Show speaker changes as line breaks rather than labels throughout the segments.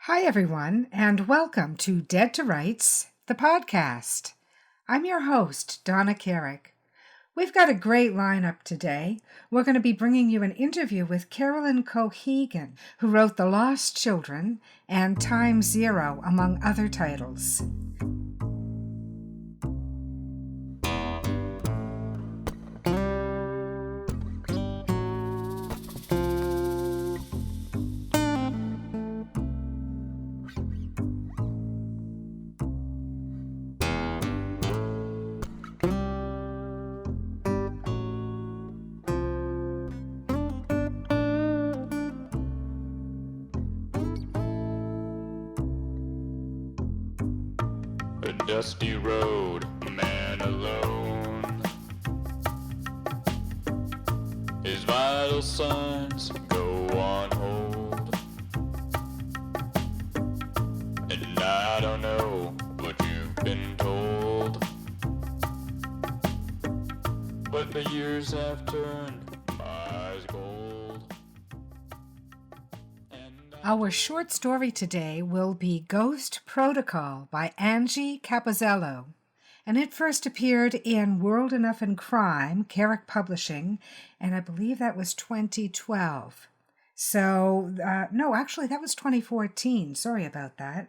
Hi, everyone, and welcome to Dead to Rights, the podcast. I'm your host, Donna Carrick. We've got a great lineup today. We're going to be bringing you an interview with Carolyn Cohagen, who wrote The Lost Children and Time Zero, among other titles.
A dusty road, a man alone. His vital signs go on hold. And I don't know what you've been told, but the years have turned my eyes gold.
Our short story today will be Ghost Protocol by Angie, Capozella, and it first appeared in World Enough in Crime, Carrick Publishing, and I believe that was 2012. No, actually that was 2014. Sorry about that.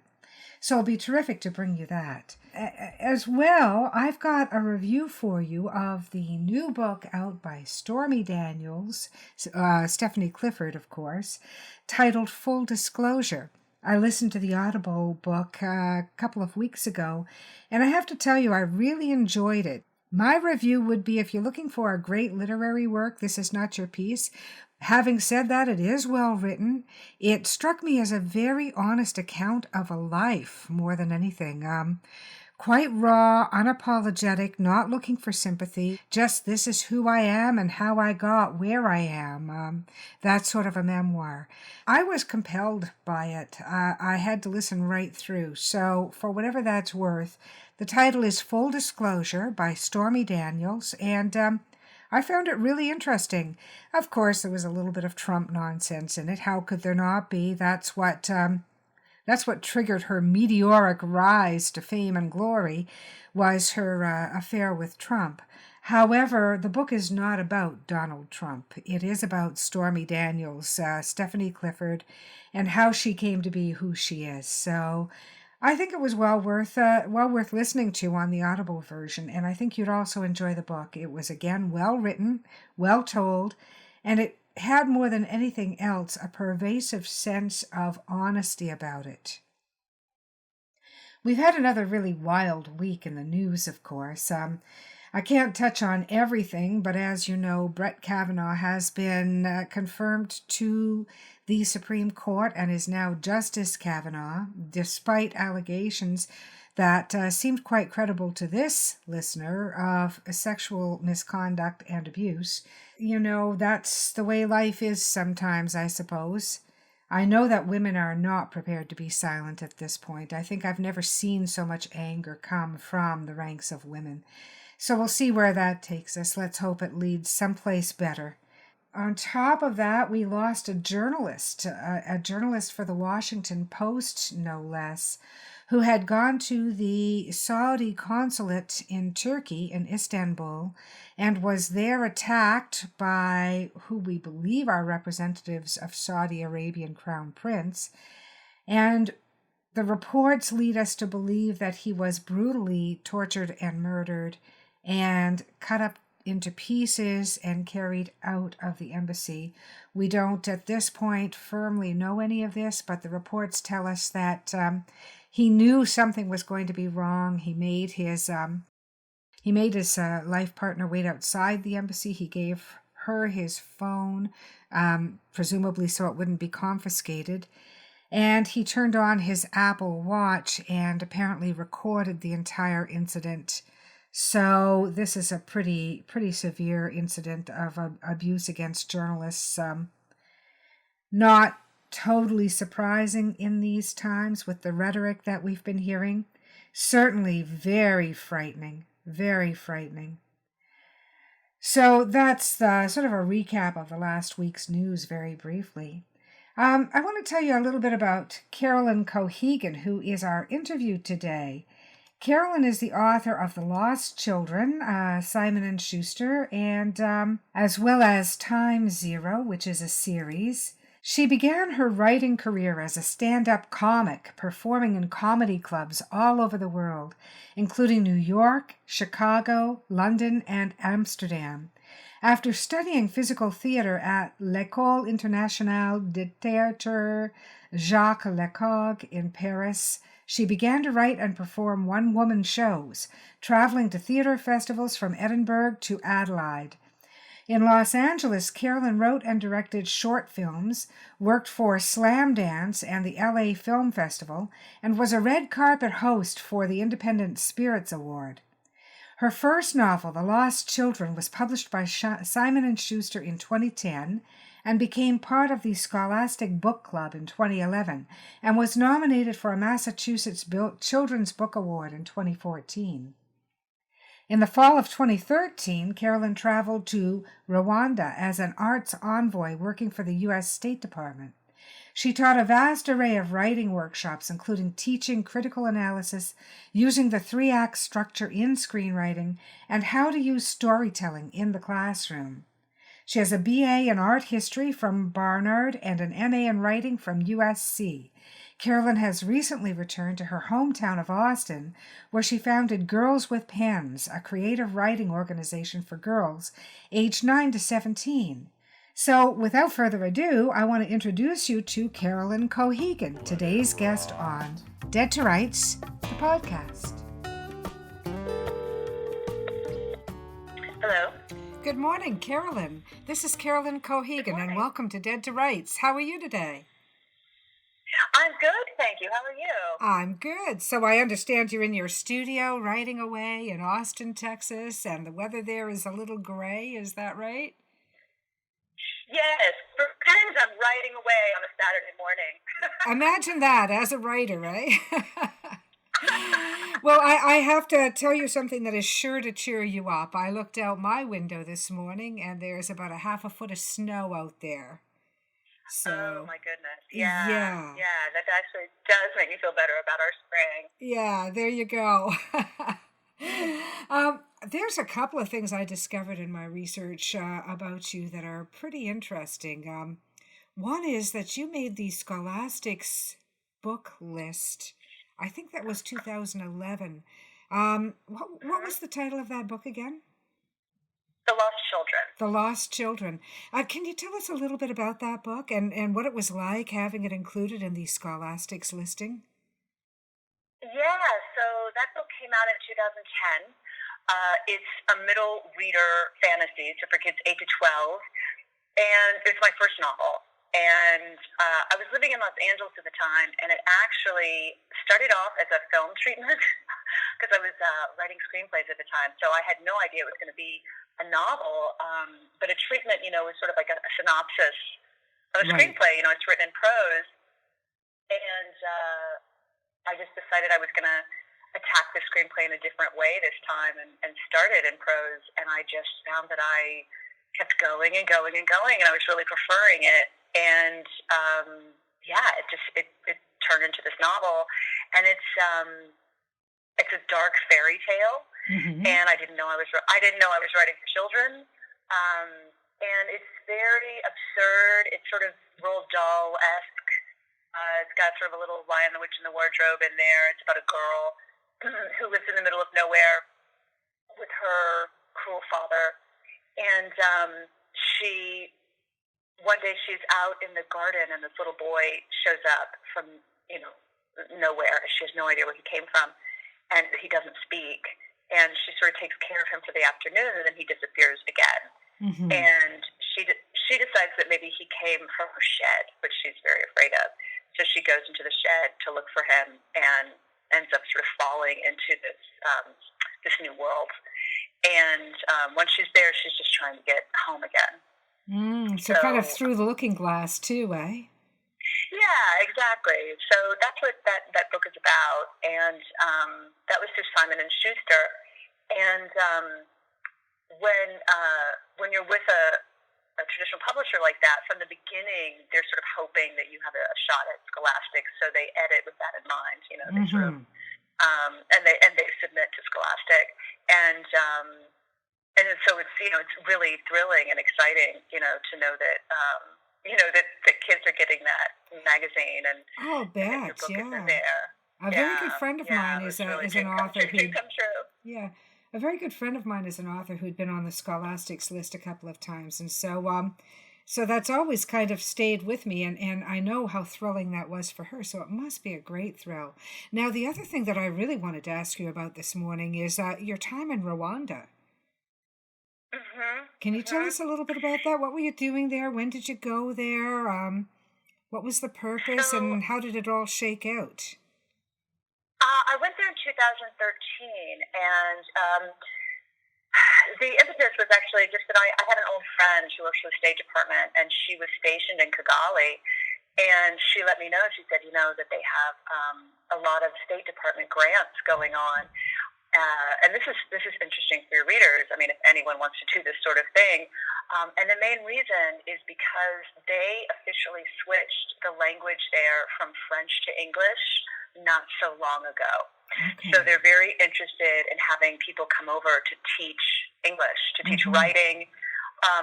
So it'll be terrific to bring you that. As well, I've got a review for you of the new book out by Stormy Daniels, Stephanie Clifford, of course, titled Full Disclosure. I listened to the Audible book a couple of weeks ago, and I have to tell you, I really enjoyed it. My review would be, if you're looking for a great literary work, this is not your piece. Having said that, it is well written. It struck me as a very honest account of a life more than anything. Quite raw, unapologetic, not looking for sympathy. Just this is who I am and how I got where I am. That sort of a memoir. I was compelled by it. I had to listen right through. So for whatever that's worth, the title is Full Disclosure by Stormy Daniels, and I found it really interesting. Of course, there was a little bit of Trump nonsense in it. How could there not be? That's what triggered her meteoric rise to fame and glory, was her affair with Trump. However, the book is not about Donald Trump. It is about Stormy Daniels, Stephanie Clifford, and how she came to be who she is. So I think it was well worth listening to on the Audible version, and I think you'd also enjoy the book. It was, again, well written, well told, and it had more than anything else a pervasive sense of honesty about it. We've had another really wild week in the news, of course. I can't touch on everything, but as you know, Brett Kavanaugh has been confirmed to the Supreme Court and is now Justice Kavanaugh, despite allegations that seemed quite credible to this listener of sexual misconduct and abuse. You know, that's the way life is sometimes, I suppose. I know that women are not prepared to be silent at this point. I think I've never seen so much anger come from the ranks of women. So we'll see where that takes us. Let's hope it leads someplace better. On top of that, we lost a journalist for the Washington Post, no less, who had gone to the Saudi consulate in Turkey, in Istanbul, and was there attacked by who we believe are representatives of Saudi Arabian Crown Prince. And the reports lead us to believe that he was brutally tortured and murdered and cut up into pieces and carried out of the embassy. We don't at this point firmly know any of this, but the reports tell us that he knew something was going to be wrong. He made his life partner wait outside the embassy. He gave her his phone, presumably so it wouldn't be confiscated. And he turned on his Apple Watch and apparently recorded the entire incident. So this is a pretty severe incident of abuse against journalists. Not totally surprising in these times with the rhetoric that we've been hearing. Certainly very frightening, very frightening. So that's sort of a recap of the last week's news very briefly. I want to tell you a little bit about Carolyn Cohagen, who is our interview today. Carolyn is the author of The Lost Children, Simon & Schuster, and as well as Time Zero, which is a series. She began her writing career as a stand-up comic, performing in comedy clubs all over the world, including New York, Chicago, London, and Amsterdam. After studying physical theater at l'École Internationale de Théâtre Jacques Lecoq in Paris, she began to write and perform one-woman shows, traveling to theater festivals from Edinburgh to Adelaide. In Los Angeles, Carolyn wrote and directed short films, worked for Slam Dance and the LA Film Festival, and was a red carpet host for the Independent Spirits Award. Her first novel, The Lost Children, was published by Simon & Schuster in 2010 and became part of the Scholastic Book Club in 2011 and was nominated for a Massachusetts Children's Book Award in 2014. In the fall of 2013, Carolyn traveled to Rwanda as an arts envoy working for the U.S. State Department. She taught a vast array of writing workshops, including teaching critical analysis, using the 3-act structure in screenwriting, and how to use storytelling in the classroom. She has a BA in art history from Barnard and an MA in writing from USC. Carolyn has recently returned to her hometown of Austin, where she founded Girls with Pens, a creative writing organization for girls aged 9 to 17. So, without further ado, I want to introduce you to Carolyn Cohagen, today's guest on Dead to Rights, the podcast.
Hello.
Good morning, Carolyn. This is Carolyn Cohagen, and welcome to Dead to Rights. How are you today?
I'm good, thank you. How are you?
I'm good. So I understand you're in your studio writing away in Austin, Texas, and the weather there is a little gray. Is that right?
Yes. For times I'm writing away on a Saturday morning.
Imagine that as a writer, right? Well, I have to tell you something that is sure to cheer you up. I looked out my window this morning, and there's about a half a foot of snow out there. So,
oh, my goodness. Yeah, that actually does make me feel better about our spring.
Yeah, there you go. There's a couple of things I discovered in my research about you that are pretty interesting. One is that you made the Scholastic's book list. I think that was 2011. What was the title of that book again?
The Lost Children.
The Lost Children. Can you tell us a little bit about that book and what it was like having it included in the Scholastic's listing?
Yeah, so that book came out in 2010. It's a middle reader fantasy, so for kids 8 to 12, and it's my first novel. And I was living in Los Angeles at the time, and it actually started off as a film treatment because I was writing screenplays at the time, so I had no idea it was going to be a novel. But a treatment, was sort of like a synopsis of a screenplay. It's written in prose, and I just decided I was going to attack the screenplay in a different way this time and started in prose, and I just found that I kept going and going and going, and I was really preferring it. And it turned into this novel, and it's a dark fairy tale, and I didn't know I was writing for children, and it's very absurd. It's sort of Roald Dahl-esque. It's got sort of a little Lion, the Witch, and the Wardrobe in there. It's about a girl who lives in the middle of nowhere with her cruel father, and one day she's out in the garden, and this little boy shows up from, nowhere. She has no idea where he came from, and he doesn't speak. And she sort of takes care of him for the afternoon, and then he disappears again. And she decides that maybe he came from her shed, which she's very afraid of. So she goes into the shed to look for him and ends up sort of falling into this new world. And once she's there, she's just trying to get home again.
So kind of through the looking glass too, eh?
Yeah, exactly. So that's what that book is about, and that was through Simon & Schuster. And when you're with a traditional publisher like that, from the beginning, they're sort of hoping that you have a shot at Scholastic, so they edit with that in mind. You know, they sort of, and they submit to Scholastic, and so it's, you know, it's really thrilling and exciting, you know, to know that that kids are getting that magazine and
I'll bet,
and your book is in there.
A very good friend of mine is
really
an author who.
Come true.
Yeah, a very good friend of mine is an author who'd been on the Scholastics list a couple of times, and so that's always kind of stayed with me, and I know how thrilling that was for her. So it must be a great thrill. Now, the other thing that I really wanted to ask you about this morning is your time in Rwanda. Can you tell us a little bit about that? What were you doing there? When did you go there? What was the purpose, and how did it all shake out?
I went there in 2013, and the impetus was actually just that I had an old friend who works for the State Department, and she was stationed in Kigali, and she let me know, she said, you know, that they have a lot of State Department grants going on. And this is interesting for your readers. I mean, if anyone wants to do this sort of thing. And the main reason is because they officially switched the language there from French to English not so long ago. Okay. So they're very interested in having people come over to teach English, to teach writing,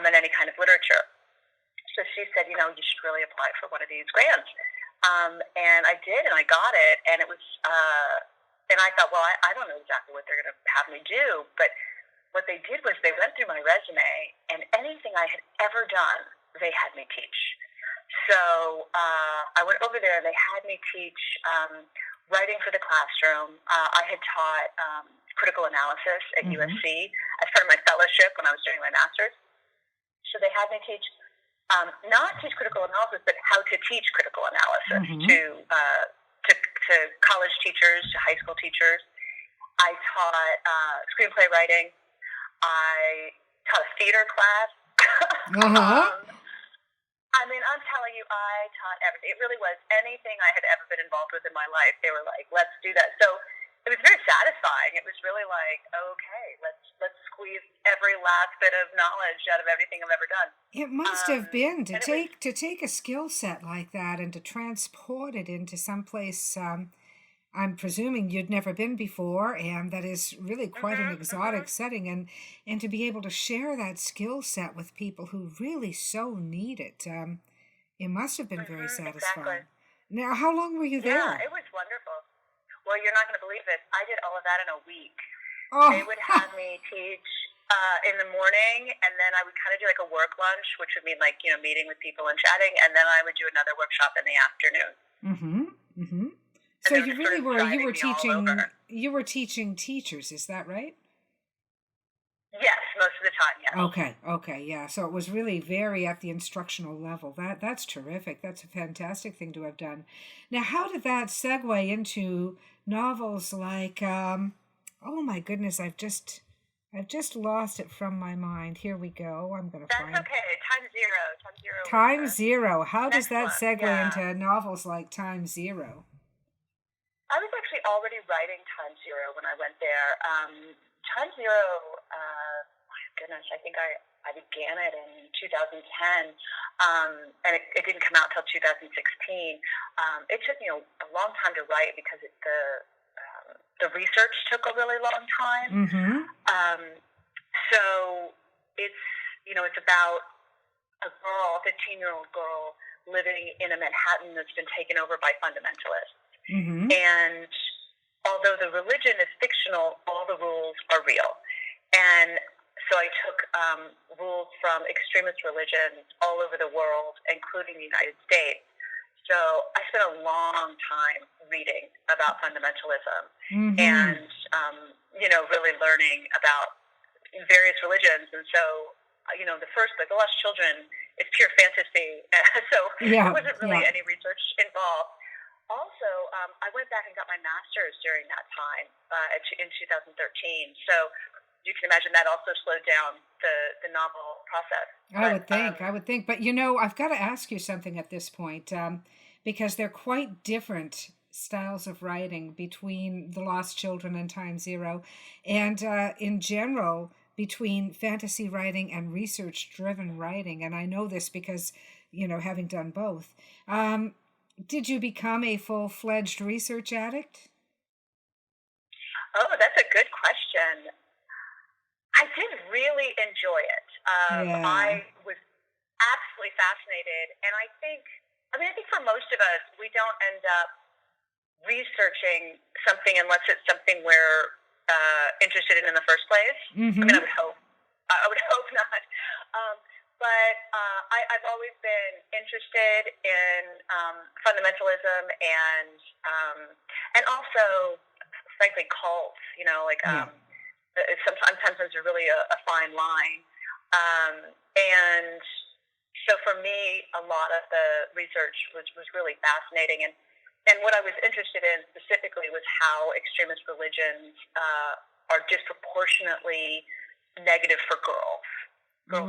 and any kind of literature. So she said, you know, you should really apply for one of these grants. And I did, and I got it, and it was... and I thought, well, I don't know exactly what they're going to have me do, but what they did was they went through my resume, and anything I had ever done, they had me teach. So I went over there, and they had me teach writing for the classroom. I had taught critical analysis at USC as part of my fellowship when I was doing my master's. So they had me teach, not teach critical analysis, but how to teach critical analysis to college teachers, to high school teachers. I taught screenplay writing. I taught a theater class. I mean, I'm telling you, I taught everything. It really was anything I had ever been involved with in my life. They were like, let's do that. So it was very satisfying. It was really like, okay, let's squeeze every last bit of knowledge out of everything I've ever done.
It must have been to take a skill set like that and to transport it into someplace I'm presuming you'd never been before, and that is really quite an exotic setting, and to be able to share that skill set with people who really so need it. It must have been very satisfying. Exactly. Now, how long were you there?
Yeah, it was wonderful. Well, you're not going to believe it. I did all of that in a week.
Oh.
They would have me teach in the morning, and then I would kind of do like a work lunch, which would mean like, you know, meeting with people and chatting, and then I would do another workshop in the afternoon.
So you really you were teaching teachers, is that right?
Yes, most of the time, yes.
Okay, yeah. So it was really very at the instructional level. That's terrific. That's a fantastic thing to have done. Now, how did that segue into novels like oh my goodness, I've just lost it from my mind. Here we go. I'm going to find it.
That's okay. Time Zero.
Time Zero. How does that segue into novels like Time Zero?
I was actually already writing Time Zero when I went there. Time Zero, my goodness, I think I began it in 2010, and it didn't come out until 2016. It took me a long time to write because the research took a really long time. So it's about a girl, a 15-year-old girl, living in a Manhattan that's been taken over by fundamentalists. And although the religion is fictional, all the rules are real. And so I took rules from extremist religions all over the world, including the United States. So I spent a long time reading about fundamentalism and, really learning about various religions. And so, the first book, The Lost Children, is pure fantasy. So there wasn't really any research involved. Also, I went back and got my master's during that time in 2013. So you can imagine that also slowed down the novel process.
I would think. But, I've got to ask you something at this point, because they're quite different styles of writing between The Lost Children and Time Zero. And in general, between fantasy writing and research-driven writing, and I know this because, having done both. Did you become a full-fledged research addict?
Oh, that's a good question. I did really enjoy it. I was absolutely fascinated, and I think for most of us, we don't end up researching something unless it's something we're interested in the first place.
Mm-hmm.
I would hope. I would hope not. But I've always been interested in fundamentalism and also, frankly, cults. Sometimes there's really a fine line. And so for me, a lot of the research was really fascinating. And what I was interested in specifically was how extremist religions are disproportionately negative for girls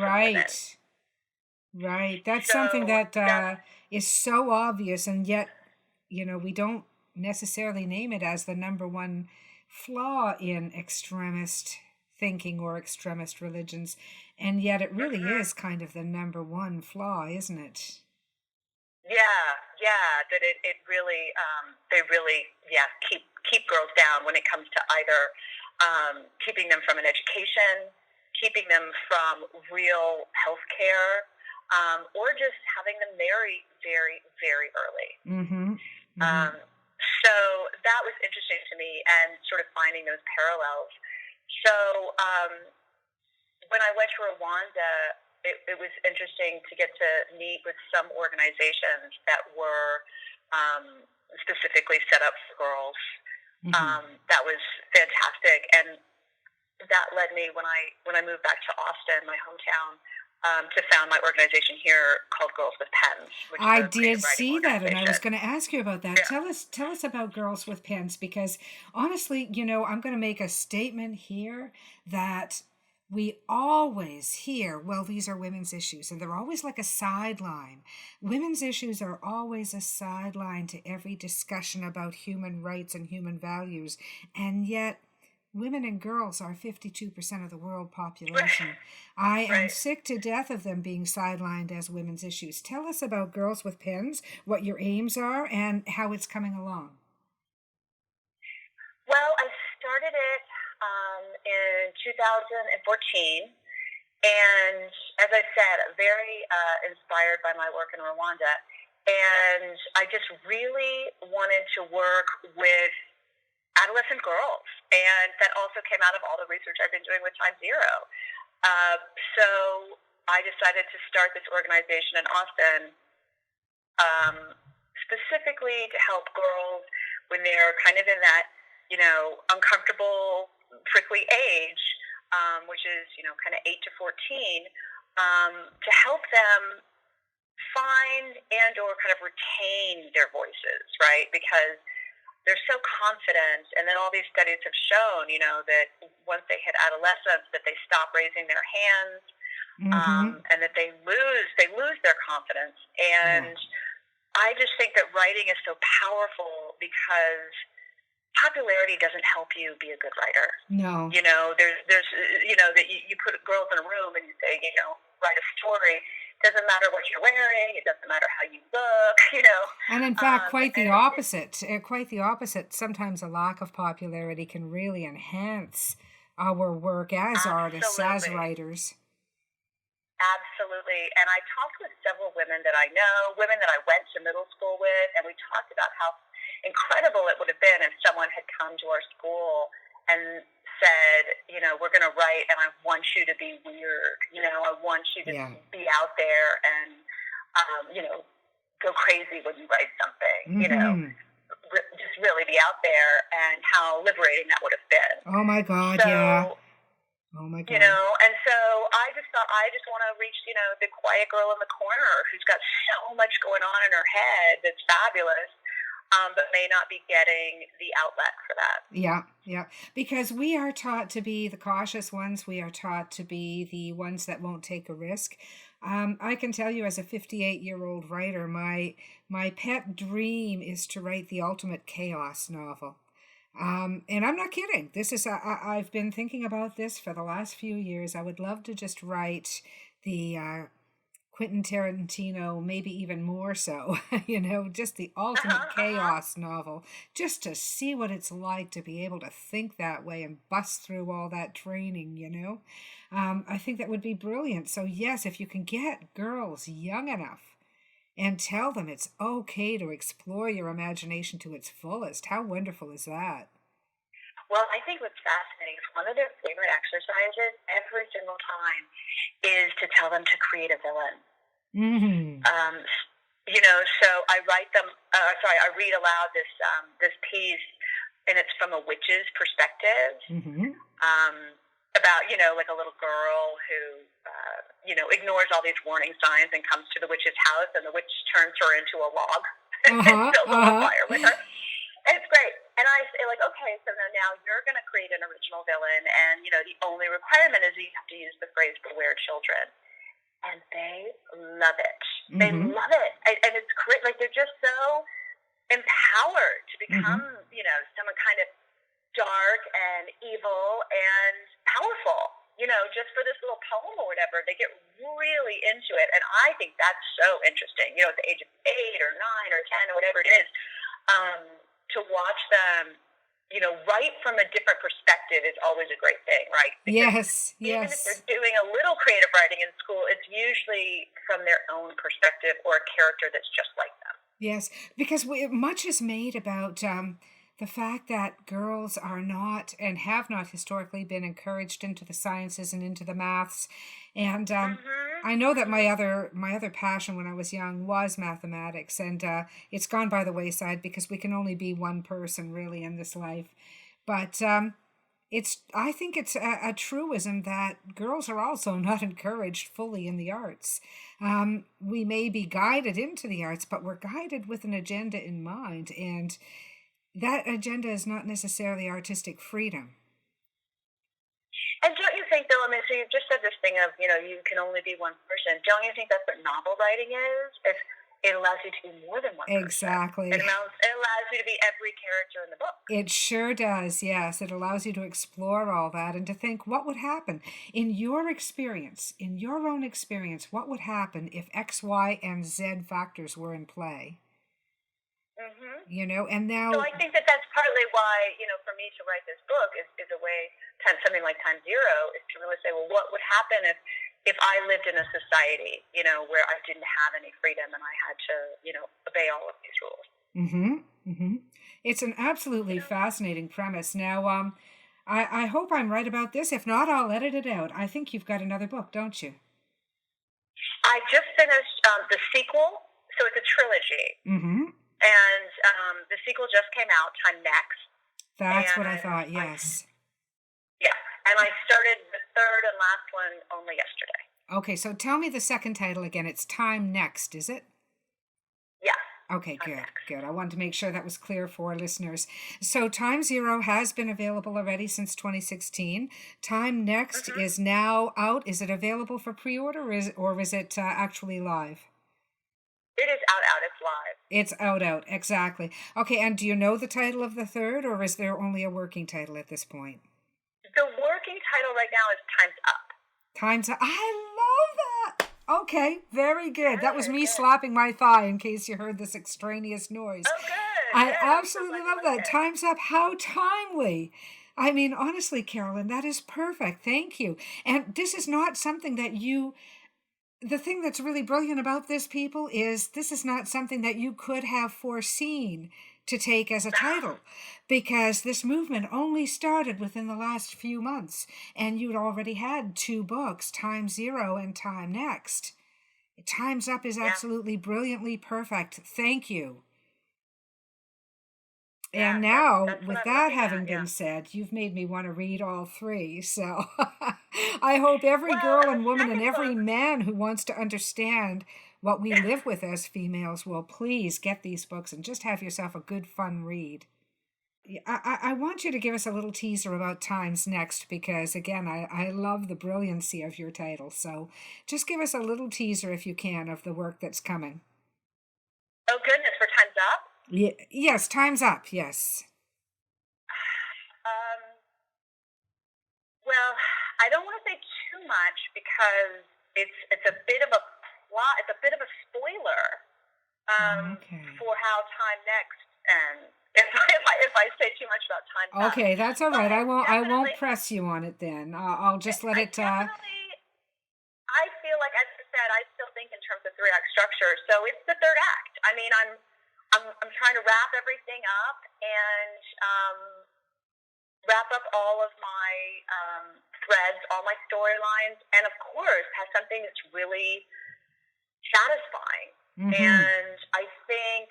right.
and women.
Right. That's something that is so obvious, and yet, we don't necessarily name it as the number one flaw in extremist thinking or extremist religions, and yet it really is kind of the number one flaw, isn't it?
Yeah, that it really, they really, keep girls down when it comes to either keeping them from an education, keeping them from real health care, or just having them marry very, very early.
Mm-hmm.
So that was interesting to me, and sort of finding those parallels. So when I went to Rwanda, it was interesting to get to meet with some organizations that were specifically set up for girls. That was fantastic, and that led me when I moved back to Austin, my hometown, to found my organization here called Girls with Pens. Which
I did see that, and I was going to ask you about that.
Yeah.
Tell us about Girls with Pens, because honestly, I'm going to make a statement here that we always hear, well, these are women's issues, and they're always like a sideline. Women's issues are always a sideline to every discussion about human rights and human values, and yet women and girls are 52% of the world population. I am sick to death of them being sidelined as women's issues. Tell us about Girls with Pens, what your aims are, and how it's coming along.
Well, I started it in 2014, and as I said, very inspired by my work in Rwanda, and I just really wanted to work with adolescent girls, and that also came out of all the research I've been doing with Time Zero. So I decided to start this organization in Austin, specifically to help girls when they're kind of in that, uncomfortable, prickly age, which is, kind of 8 to 14, to help them find and or kind of retain their voices, right? Because they're so confident, and then all these studies have shown, that once they hit adolescence, that they stop raising their hands, and that they lose their confidence. And I just think that writing is so powerful because popularity doesn't help you be a good writer.
No.
There's that you put girls in a room and you say, write a story. It doesn't matter what you're wearing. It doesn't matter how you look,
And in fact, quite the opposite. Quite the opposite. Sometimes a lack of popularity can really enhance our work as artists, as writers.
Absolutely. And I talked with several women that I know, women that I went to middle school with, and we talked about how incredible it would have been if someone had come to our school and said, we're going to write, and I want you to be weird. I want you to be out there and, go crazy when you write something, just really be out there, and how liberating that would have been.
Oh, my God, Oh, my God.
And so I just thought, I just want to reach, the quiet girl in the corner who's got so much going on in her head that's fabulous, but may not be getting the outlet for that.
Yeah. Because we are taught to be the cautious ones. We are taught to be the ones that won't take a risk. I can tell you, as a 58-year-old writer, my pet dream is to write the ultimate chaos novel. And I'm not kidding. This is, I've been thinking about this for the last few years. I would love to just write the Quentin Tarantino, maybe even more so, just the ultimate chaos novel, just to see what it's like to be able to think that way and bust through all that training. I think that would be brilliant. So yes, if you can get girls young enough and tell them it's okay to explore your imagination to its fullest, how wonderful is that?
Well, I think what's fascinating is one of their favorite exercises every single time is to tell them to create a villain.
Mm-hmm.
So I write them. I read aloud this piece, and it's from a witch's perspective.
Mm-hmm.
About like a little girl who ignores all these warning signs and comes to the witch's house, and the witch turns her into a log and builds a fire with her. And it's great. And I say, like, okay, so now you're going to create an original villain, and, the only requirement is you have to use the phrase beware children. And they love it. Mm-hmm. They love it. And it's great. Like, they're just so empowered to become, someone kind of dark and evil and powerful, just for this little poem or whatever. They get really into it. And I think that's so interesting, at the age of 8 or 9 or 10 or whatever it is. To watch them, write from a different perspective is always a great thing, right? Because even if they're doing a little creative writing in school, it's usually from their own perspective or a character that's just like them.
Yes, because much is made about the fact that girls are not and have not historically been encouraged into the sciences and into the maths. And I know that my other passion when I was young was mathematics, and it's gone by the wayside because we can only be one person really in this life. But I think it's a truism that girls are also not encouraged fully in the arts. We may be guided into the arts, but we're guided with an agenda in mind, and that agenda is not necessarily artistic freedom.
And don't you think, though, so you've just said this thing of, you can only be one person. Don't you think that's what novel writing is? It allows you to be more than one person.
Exactly.
It allows you to be every character in the book.
It sure does, yes. It allows you to explore all that and to think, what would happen? In your experience, in your own experience, what would happen if X, Y, and Z factors were in play?
Mm-hmm.
And now...
So I think that's partly why, for me to write this book is a way, something like Time Zero, is to really say, well, what would happen if I lived in a society, where I didn't have any freedom and I had to, obey all of these rules.
Mm-hmm. Mm-hmm. It's an absolutely fascinating premise. Now, I hope I'm right about this. If not, I'll edit it out. I think you've got another book, don't you?
I just finished the sequel, so it's a trilogy.
Mm-hmm.
And the sequel just came out, Time Next.
That's what I thought, yes.
And I started the third and last one only yesterday.
Okay, so tell me the second title again. It's Time Next, is it?
Yeah.
Okay, good. I wanted to make sure that was clear for listeners. So Time Zero has been available already since 2016. Time Next is now out. Is it available for pre-order or is it actually live?
It is out. It's live.
It's out, exactly. Okay, and do you know the title of the third, or is there only a working title at this point?
The working title right now is Time's Up.
Time's Up. I love that. Okay, very good. That was me slapping my thigh in case you heard this extraneous noise.
Oh, good.
I absolutely love that. Time's Up. How timely. I mean, honestly, Carolyn, that is perfect. Thank you. And this is not something that the thing that's really brilliant about this, people, is this is not something that you could have foreseen to take as a title, because this movement only started within the last few months, and you'd already had 2 books, Time Zero and Time Next. Time's Up is absolutely brilliantly perfect. Thank you.
Yeah,
and now,
that's
with that having been said, you've made me want to read all 3. So I hope every girl and woman and every man who wants to understand what we live with as females will please get these books and just have yourself a good, fun read. I want you to give us a little teaser about Times Next, because, again, I love the brilliancy of your title. So just give us a little teaser, if you can, of the work that's coming.
Oh, goodness, for Time's Up?
Yes, Time's Up, yes.
Well, I don't want to say too much because it's a bit of a plot. It's a bit of a spoiler for how Time Next ends. If I say too much about Time Next.
Okay, that's all right. I won't press you on it then. I'll just let it.
I feel like, as I said, I still think in terms of 3-act structure. So it's the third act. I mean, I'm trying to wrap everything up and wrap up all of my threads, all my storylines, and of course have something that's really satisfying. Mm-hmm. And I think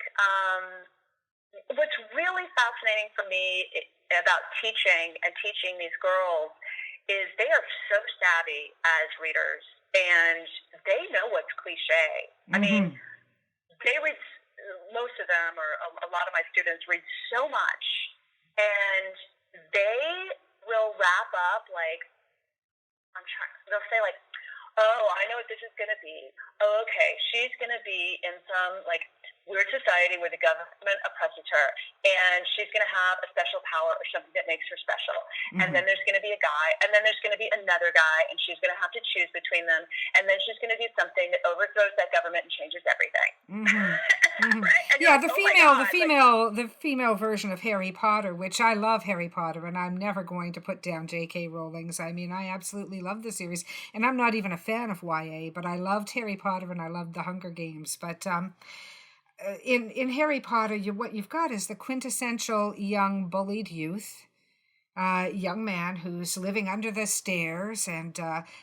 what's really fascinating for me about teaching these girls is they are so savvy as readers, and they know what's cliche. Mm-hmm. I mean, they read, most of them, or a lot of my students read so much, and they will wrap up like, they'll say like, oh, I know what this is going to be. Oh, okay, she's going to be in some like weird society where the government oppresses her, and she's going to have a special power or something that makes her special. Mm-hmm. And then there's going to be a guy, and then there's going to be another guy, and she's going to have to choose between them, and then she's going to do something that overthrows that government and changes everything. Mm-hmm. Mm-hmm. Right? Yeah,
like, the female version of Harry Potter, which I love Harry Potter, and I'm never going to put down J.K. Rowling's. I mean, I absolutely love the series, and I'm not even a fan of YA, but I loved Harry Potter and I loved the Hunger Games. But in Harry Potter, what you've got is the quintessential young bullied youth, young man who's living under the stairs and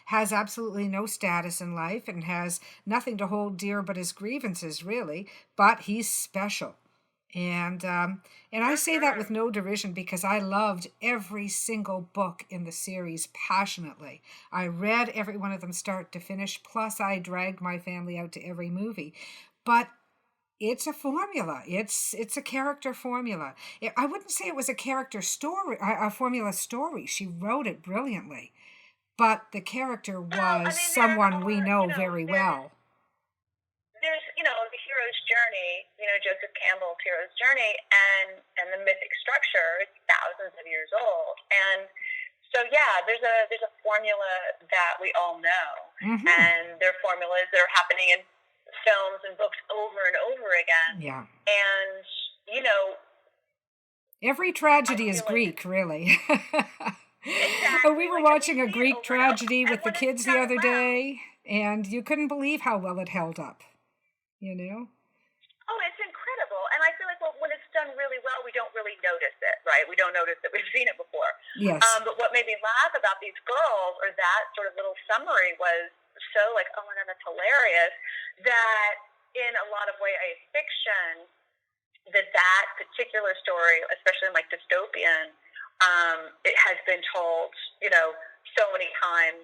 has absolutely no status in life and has nothing to hold dear but his grievances, really. But he's special. And I say that with no derision because I loved every single book in the series passionately. I read every one of them start to finish, plus I dragged my family out to every movie. But it's a formula. It's a character formula. I wouldn't say it was a character story, a formula story. She wrote it brilliantly. But the character was someone we know very well.
There's, the hero's journey, Joseph Campbell's hero's journey, and the mythic structure is thousands of years old. And so, yeah, there's a formula that we all know. Mm-hmm. And there are formulas that are happening in films and books over and over again. Yeah. And,
every tragedy is Greek, really. Exactly. We were watching a Greek tragedy with the kids the other day, and you couldn't believe how well it held up,
Oh, it's incredible. And I feel like when it's done really well, we don't really notice it, right? We don't notice that we've seen it before. Yes. But what made me laugh about these girls, or that sort of little summary, was so like, oh my God, that's hilarious, that in a lot of YA fiction, that particular story, especially in like dystopian, it has been told, so many times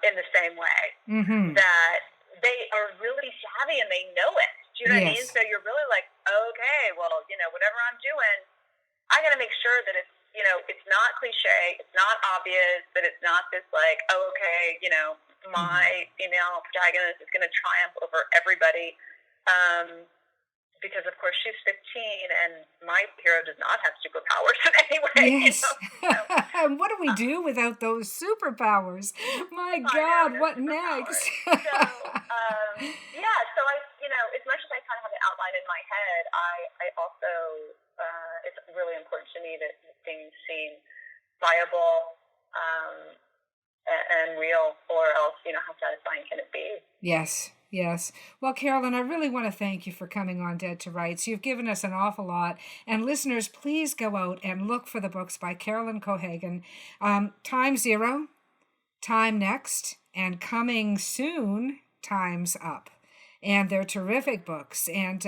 in the same way, mm-hmm. that they are really savvy and they know it. Do you know what I mean? So you're really like, okay, well, whatever I'm doing, I got to make sure that it's, it's not cliche, it's not obvious, that it's not this like, oh, okay, my female protagonist is going to triumph over everybody. Because, of course, she's 15, and my hero does not have superpowers in any way.
Yes. And what do we do without those superpowers? My God, what next?
So, so as much as I kind of have an outline in my head, I also, it's really important to me that things seem viable and real, or else, how satisfying can it be?
Yes. Yes. Well, Carolyn, I really want to thank you for coming on Dead to Rights. You've given us an awful lot. And listeners, please go out and look for the books by Carolyn Cohagen. Time Zero, Time Next, and coming soon, Time's Up. And they're terrific books. And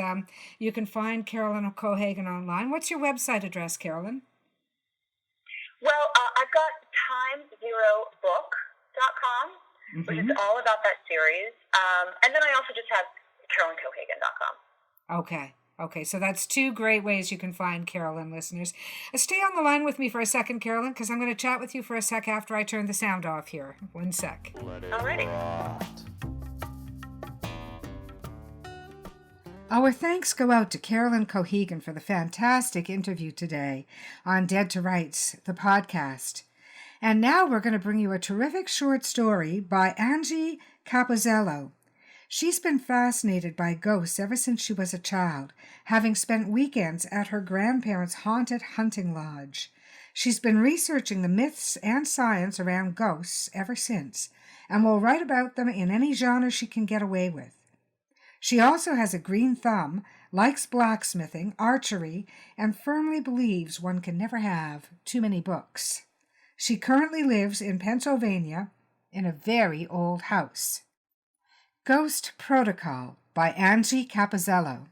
you can find Carolyn Cohagen online. What's your website address, Carolyn?
Well, I've got timezerobook.com. Mm-hmm. which is all about that series. And then I also just have CarolynCohagen.com.
Okay, so that's two great ways you can find Carolyn, listeners. Stay on the line with me for a second, Carolyn, because I'm going to chat with you for a sec after I turn the sound off here. 1 sec.
Alrighty.
Our thanks go out to Carolyn Cohagen for the fantastic interview today on Dead to Rights, the podcast. And now we're going to bring you a terrific short story by Angie Capozella. She's been fascinated by ghosts ever since she was a child, having spent weekends at her grandparents' haunted hunting lodge. She's been researching the myths and science around ghosts ever since, and will write about them in any genre she can get away with. She also has a green thumb, likes blacksmithing, archery, and firmly believes one can never have too many books. She currently lives in Pennsylvania in a very old house. Ghost Protocol by Angie Capozella.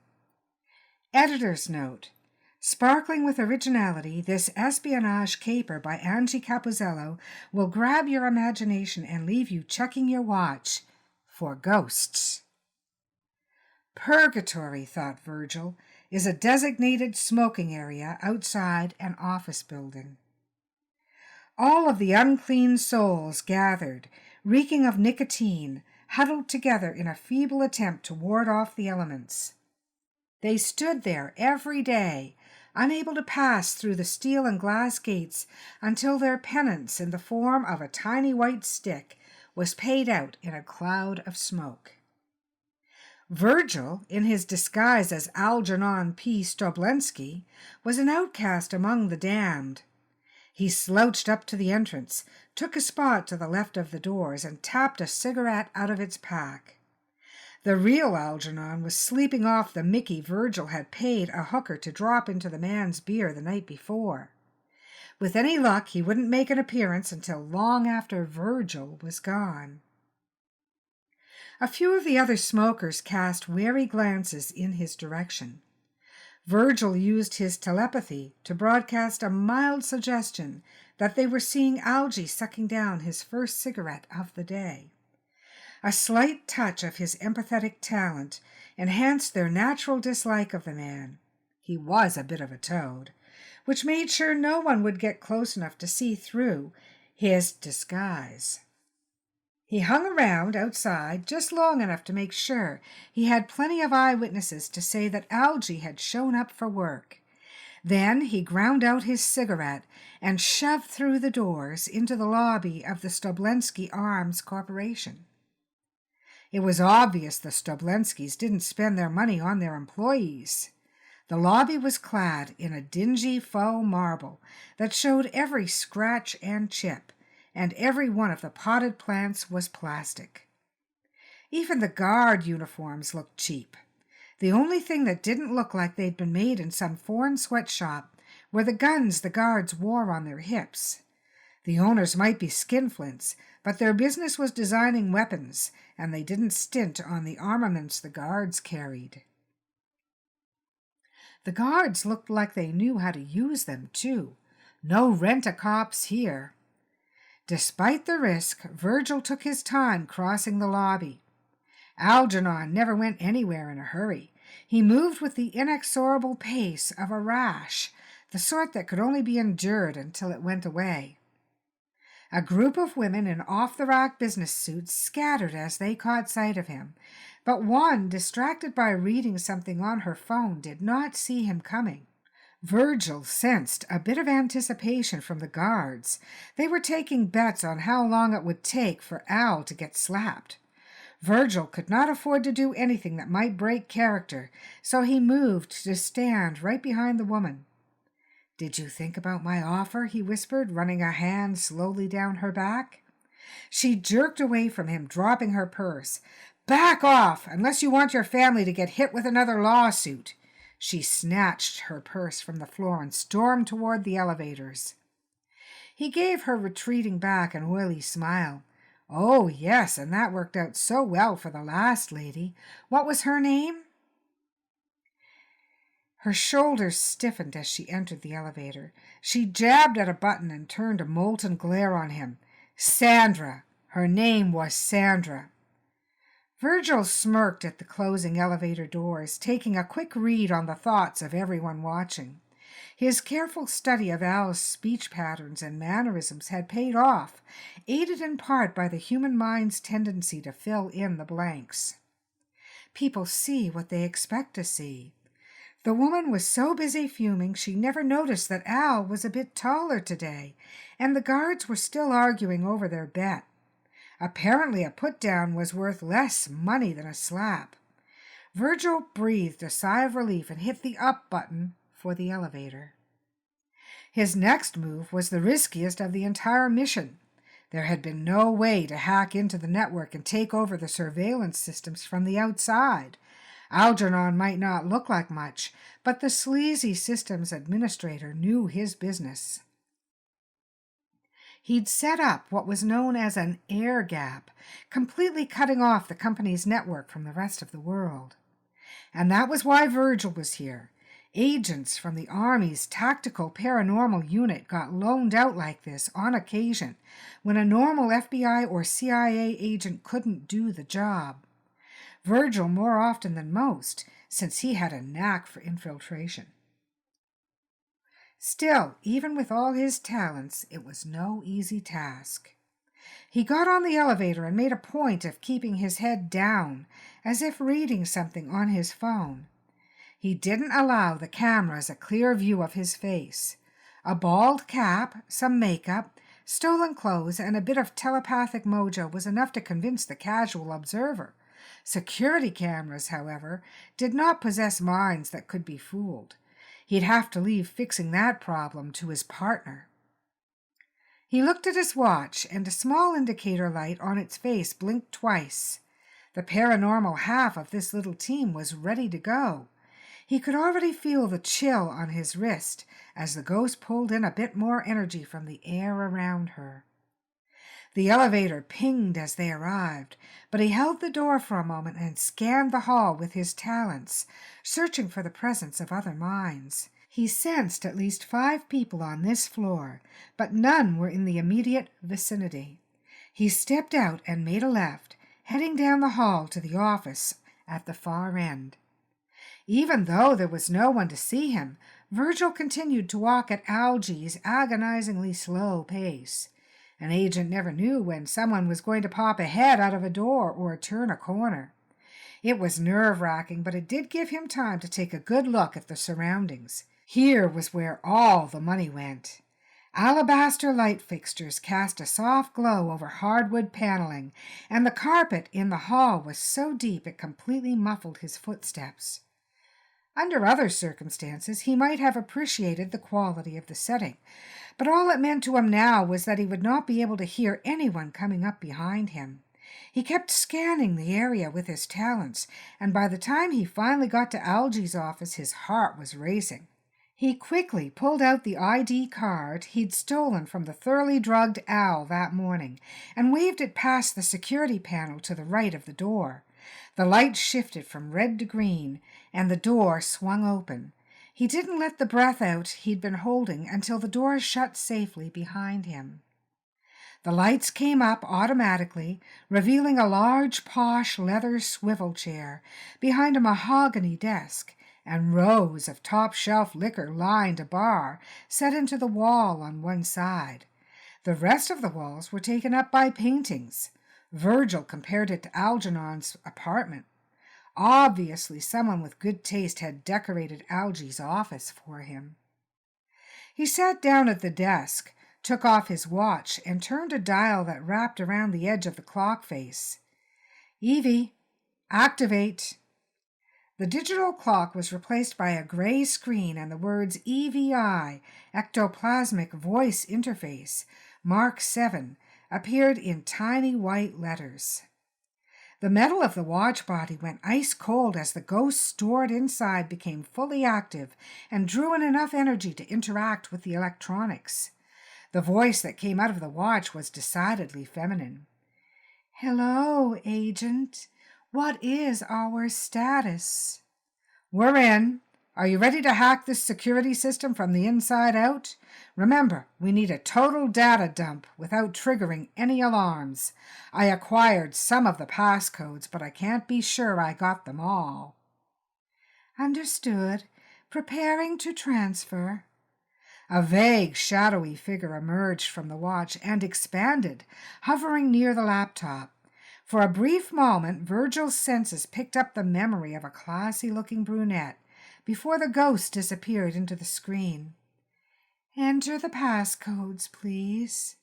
Editor's note. Sparkling with originality, this espionage caper by Angie Capozella will grab your imagination and leave you checking your watch for ghosts. Purgatory, thought Virgil, is a designated smoking area outside an office building. All of the unclean souls gathered, reeking of nicotine, huddled together in a feeble attempt to ward off the elements. They stood there every day, unable to pass through the steel and glass gates until their penance in the form of a tiny white stick was paid out in a cloud of smoke. Virgil, in his disguise as Algernon P. Lansky, was an outcast among the damned. He slouched up to the entrance, took a spot to the left of the doors, and tapped a cigarette out of its pack. The real Algernon was sleeping off the Mickey Virgil had paid a hooker to drop into the man's beer the night before. With any luck, he wouldn't make an appearance until long after Virgil was gone. A few of the other smokers cast wary glances in his direction. Virgil used his telepathy to broadcast a mild suggestion that they were seeing Algie sucking down his first cigarette of the day. A slight touch of his empathetic talent enhanced their natural dislike of the man. He was a bit of a toad, which made sure no one would get close enough to see through his disguise. He hung around outside just long enough to make sure he had plenty of eyewitnesses to say that Algie had shown up for work. Then he ground out his cigarette and shoved through the doors into the lobby of the Stublensky Arms Corporation. It was obvious the Stublenskys didn't spend their money on their employees. The lobby was clad in a dingy faux marble that showed every scratch and chip, and every one of the potted plants was plastic. Even the guard uniforms looked cheap. The only thing that didn't look like they'd been made in some foreign sweatshop were the guns the guards wore on their hips. The owners might be skinflints, but their business was designing weapons, and they didn't stint on the armaments the guards carried. The guards looked like they knew how to use them, too. No rent-a-cops here. Despite the risk, Virgil took his time crossing the lobby. Algernon never went anywhere in a hurry. He moved with the inexorable pace of a rash, the sort that could only be endured until it went away. A group of women in off-the-rack business suits scattered as they caught sight of him, but one, distracted by reading something on her phone, did not see him coming. Virgil sensed a bit of anticipation from the guards. They were taking bets on how long it would take for Al to get slapped. Virgil could not afford to do anything that might break character, so he moved to stand right behind the woman. "Did you think about my offer?" he whispered, running a hand slowly down her back. She jerked away from him, dropping her purse. "Back off, unless you want your family to get hit with another lawsuit." She snatched her purse from the floor and stormed toward the elevators. He gave her retreating back an oily smile. "Oh, yes, and that worked out so well for the last lady. What was her name?" Her shoulders stiffened as she entered the elevator. She jabbed at a button and turned a molten glare on him. "Sandra. Her name was Sandra." Virgil smirked at the closing elevator doors, taking a quick read on the thoughts of everyone watching. His careful study of Al's speech patterns and mannerisms had paid off, aided in part by the human mind's tendency to fill in the blanks. People see what they expect to see. The woman was so busy fuming she never noticed that Al was a bit taller today, and the guards were still arguing over their bet. Apparently a put-down was worth less money than a slap. Virgil breathed a sigh of relief and hit the up button for the elevator. His next move was the riskiest of the entire mission. There had been no way to hack into the network and take over the surveillance systems from the outside. Algernon might not look like much, but the sleazy systems administrator knew his business. He'd set up what was known as an air gap, completely cutting off the company's network from the rest of the world. And that was why Virgil was here. Agents from the Army's Tactical Paranormal Unit got loaned out like this on occasion when a normal FBI or CIA agent couldn't do the job. Virgil more often than most, since he had a knack for infiltration. Still, even with all his talents, it was no easy task. He got on the elevator and made a point of keeping his head down, as if reading something on his phone. He didn't allow the cameras a clear view of his face. A bald cap, some makeup, stolen clothes, and a bit of telepathic mojo was enough to convince the casual observer. Security cameras, however, did not possess minds that could be fooled. He'd have to leave fixing that problem to his partner. He looked at his watch, and a small indicator light on its face blinked twice. The paranormal half of this little team was ready to go. He could already feel the chill on his wrist as the ghost pulled in a bit more energy from the air around her. The elevator pinged as they arrived, but he held the door for a moment and scanned the hall with his talents, searching for the presence of other minds. He sensed at least 5 people on this floor, but none were in the immediate vicinity. He stepped out and made a left, heading down the hall to the office at the far end. Even though there was no one to see him, Virgil continued to walk at Algie's agonizingly slow pace. An agent never knew when someone was going to pop a head out of a door or turn a corner. It was nerve-wracking, but it did give him time to take a good look at the surroundings. Here was where all the money went. Alabaster light fixtures cast a soft glow over hardwood paneling, and the carpet in the hall was so deep it completely muffled his footsteps. Under other circumstances, he might have appreciated the quality of the setting, but all it meant to him now was that he would not be able to hear anyone coming up behind him. He kept scanning the area with his talents, and by the time he finally got to Algie's office, his heart was racing. He quickly pulled out the ID card he'd stolen from the thoroughly drugged Al that morning and waved it past the security panel to the right of the door. The light shifted from red to green, and the door swung open. He didn't let the breath out he'd been holding until the door shut safely behind him. The lights came up automatically, revealing a large, posh leather swivel chair behind a mahogany desk, and rows of top-shelf liquor lined a bar set into the wall on one side. The rest of the walls were taken up by paintings. Virgil compared it to Algernon's apartment. Obviously, someone with good taste had decorated Algie's office for him. He sat down at the desk, took off his watch, and turned a dial that wrapped around the edge of the clock face. Evie, activate. The digital clock was replaced by a gray screen, and the words EVI, Ectoplasmic Voice Interface, Mark 7, appeared in tiny white letters. The metal of the watch body went ice cold as the ghost stored inside became fully active and drew in enough energy to interact with the electronics. The voice that came out of the watch was decidedly feminine. "Hello, Agent. What is our status?" "We're in. Are you ready to hack this security system from the inside out? Remember, we need a total data dump without triggering any alarms. I acquired some of the passcodes, but I can't be sure I got them all." "Understood. Preparing to transfer." A vague, shadowy figure emerged from the watch and expanded, hovering near the laptop. For a brief moment, Virgil's senses picked up the memory of a classy-looking brunette before the ghost disappeared into the screen. Enter the passcodes, please.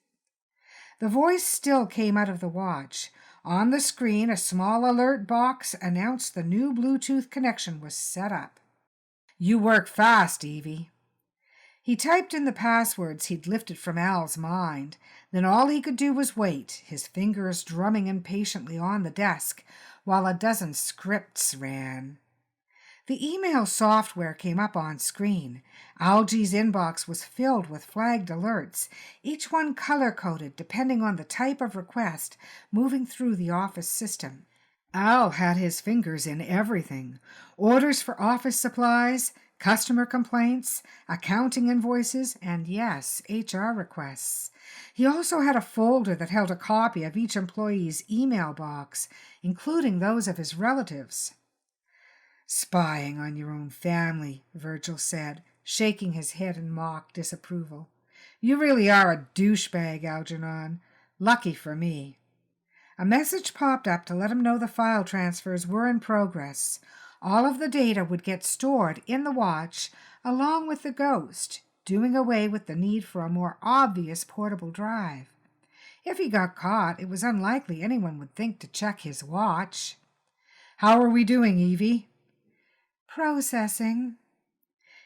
The voice still came out of the watch. On the screen, a small alert box announced the new Bluetooth connection was set up. You work fast, Evie. He typed in the passwords he'd lifted from Al's mind. Then all he could do was wait, his fingers drumming impatiently on the desk, while a dozen scripts ran. The email software came up on screen. Algie's inbox was filled with flagged alerts, each one color-coded depending on the type of request moving through the office system. Al had his fingers in everything. Orders for office supplies, customer complaints, accounting invoices, and yes, HR requests. He also had a folder that held a copy of each employee's email box, including those of his relatives. Spying on your own family, Virgil said, shaking his head in mock disapproval. You really are a douchebag, Algernon. Lucky for me. A message popped up to let him know the file transfers were in progress. All of the data would get stored in the watch along with the ghost, doing away with the need for a more obvious portable drive. If he got caught, it was unlikely anyone would think to check his watch. How are we doing, Evie? Processing.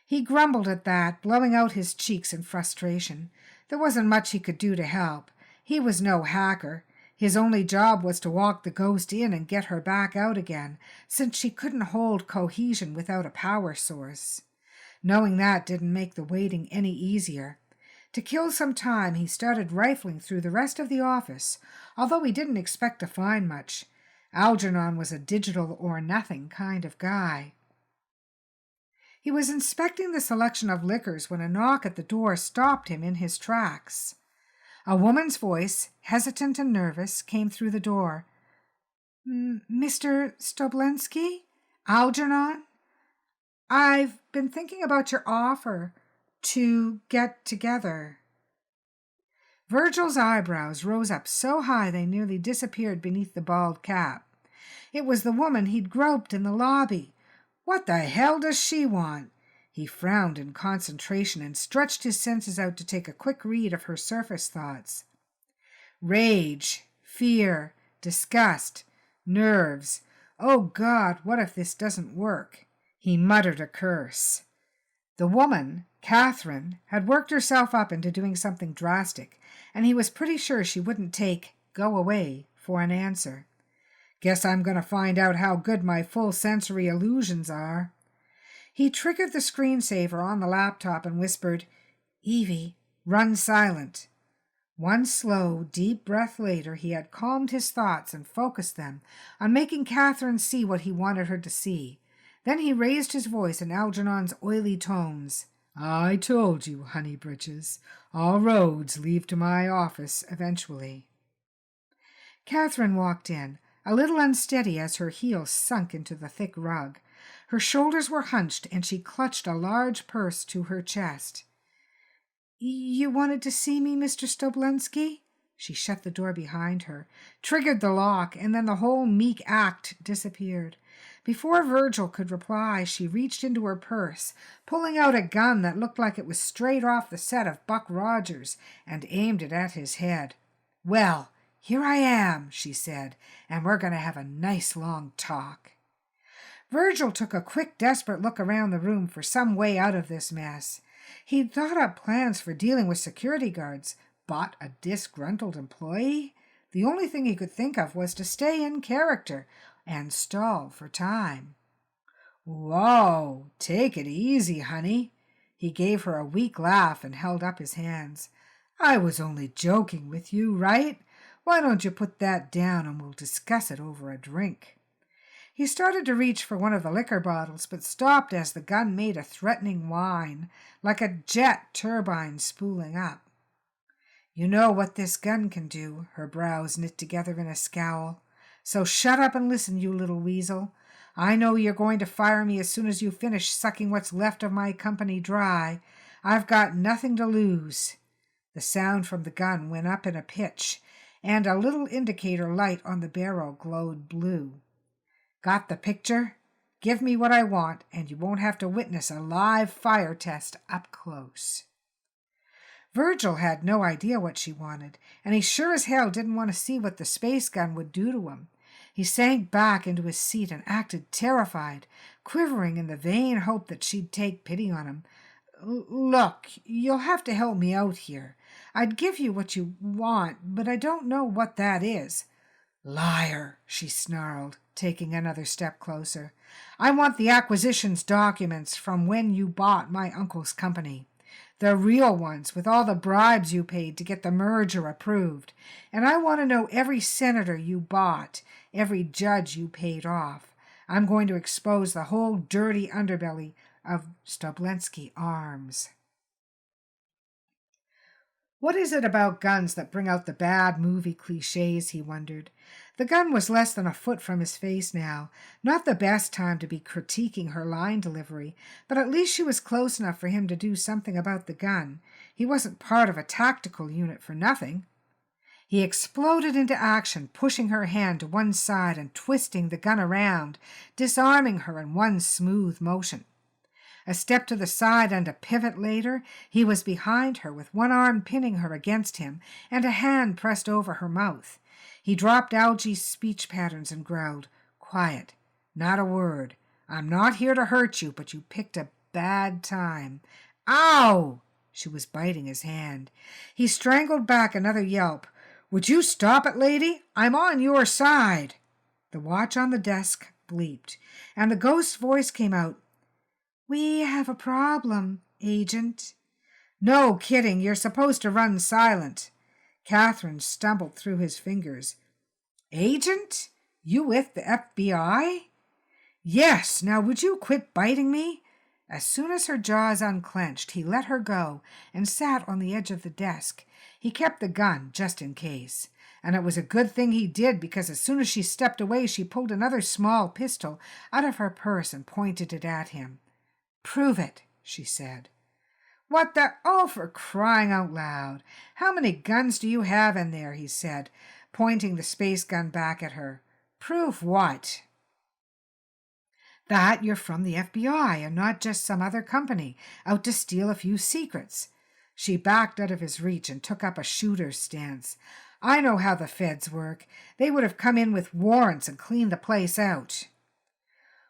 He grumbled at that, blowing out his cheeks in frustration. There wasn't much he could do to help. He was no hacker. His only job was to walk the ghost in and get her back out again, since she couldn't hold Cohagen without a power source. Knowing that didn't make the waiting any easier. To kill some time, he started rifling through the rest of the office, although he didn't expect to find much. Algernon was a digital-or-nothing kind of guy. He was inspecting the selection of liquors when a knock at the door stopped him in his tracks. A woman's voice, hesitant and nervous, came through the door. Mr. Stublensky? Algernon? I've been thinking about your offer to get together. Virgil's eyebrows rose up so high they nearly disappeared beneath the bald cap. It was the woman he'd groped in the lobby. What the hell does she want? He frowned in concentration and stretched his senses out to take a quick read of her surface thoughts. Rage, fear, disgust, nerves. Oh, God, what if this doesn't work? He muttered a curse. The woman, Kathryn, had worked herself up into doing something drastic, and he was pretty sure she wouldn't take "go away" for an answer. Guess I'm going to find out how good my full sensory illusions are. He triggered the screensaver on the laptop and whispered, Evie, run silent. One slow, deep breath later, he had calmed his thoughts and focused them on making Kathryn see what he wanted her to see. Then he raised his voice in Algernon's oily tones. I told you, honey britches, all roads lead to my office eventually. Kathryn walked in, a little unsteady as her heels sunk into the thick rug. Her shoulders were hunched, and she clutched a large purse to her chest. You wanted to see me, Mr. Stublensky? She shut the door behind her, triggered the lock, and then the whole meek act disappeared. Before Virgil could reply, she reached into her purse, pulling out a gun that looked like it was straight off the set of Buck Rogers, and aimed it at his head. Well, here I am, she said, and we're going to have a nice long talk. Virgil took a quick, desperate look around the room for some way out of this mess. He'd thought up plans for dealing with security guards, but a disgruntled employee? The only thing he could think of was to stay in character and stall for time. Whoa, take it easy, honey. He gave her a weak laugh and held up his hands. I was only joking with you, right? Why don't you put that down and we'll discuss it over a drink? He started to reach for one of the liquor bottles, but stopped as the gun made a threatening whine, like a jet turbine spooling up. You know what this gun can do, her brows knit together in a scowl. So shut up and listen, you little weasel. I know you're going to fire me as soon as you finish sucking what's left of my company dry. I've got nothing to lose. The sound from the gun went up in a pitch, and a little indicator light on the barrel glowed blue. Got the picture? Give me what I want, and you won't have to witness a live fire test up close. Virgil had no idea what she wanted, and he sure as hell didn't want to see what the space gun would do to him. He sank back into his seat and acted terrified, quivering in the vain hope that she'd take pity on him. Look, you'll have to help me out here. I'd give you what you want, but I don't know what that is. Liar, she snarled, taking another step closer. I want the acquisitions documents from when you bought my uncle's company. The real ones, with all the bribes you paid to get the merger approved. And I want to know every senator you bought, every judge you paid off. I'm going to expose the whole dirty underbelly of Stublensky Arms. What is it about guns that bring out the bad movie cliches, he wondered. The gun was less than a foot from his face now. Not the best time to be critiquing her line delivery, but at least she was close enough for him to do something about the gun. He wasn't part of a tactical unit for nothing. He exploded into action, pushing her hand to one side and twisting the gun around, disarming her in one smooth motion. A step to the side and a pivot later, he was behind her with one arm pinning her against him and a hand pressed over her mouth. He dropped Algie's speech patterns and growled, "Quiet, not a word. I'm not here to hurt you, but you picked a bad time." "Ow!" She was biting his hand. He strangled back another yelp. "Would you stop it, lady? I'm on your side." The watch on the desk bleeped, and the ghost's voice came out. "We have a problem, Agent." "No kidding. You're supposed to run silent." Kathryn stumbled through his fingers. "Agent? You with the FBI?" "Yes. Now would you quit biting me?" As soon as her jaws unclenched, he let her go and sat on the edge of the desk. He kept the gun just in case. And it was a good thing he did, because as soon as she stepped away, she pulled another small pistol out of her purse and pointed it at him. "Prove it," she said. "What the— Oh, for crying out loud. How many guns do you have in there?" he said, pointing the space gun back at her. "Prove what?" "That you're from the FBI and not just some other company out to steal a few secrets." She backed out of his reach and took up a shooter's stance. "I know how the feds work. They would have come in with warrants and cleaned the place out."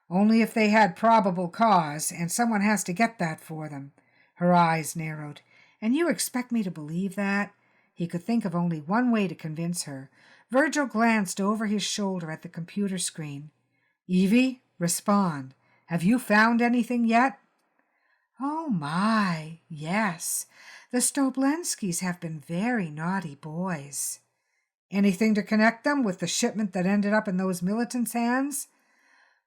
"Only if they had probable cause, and someone has to get that for them." Her eyes narrowed. "And you expect me to believe that?" He could think of only one way to convince her. Virgil glanced over his shoulder at the computer screen. "Evie, respond. Have you found anything yet?" "Oh my, yes. The Stoblenskys have been very naughty boys." "Anything to connect them with the shipment that ended up in those militants' hands?"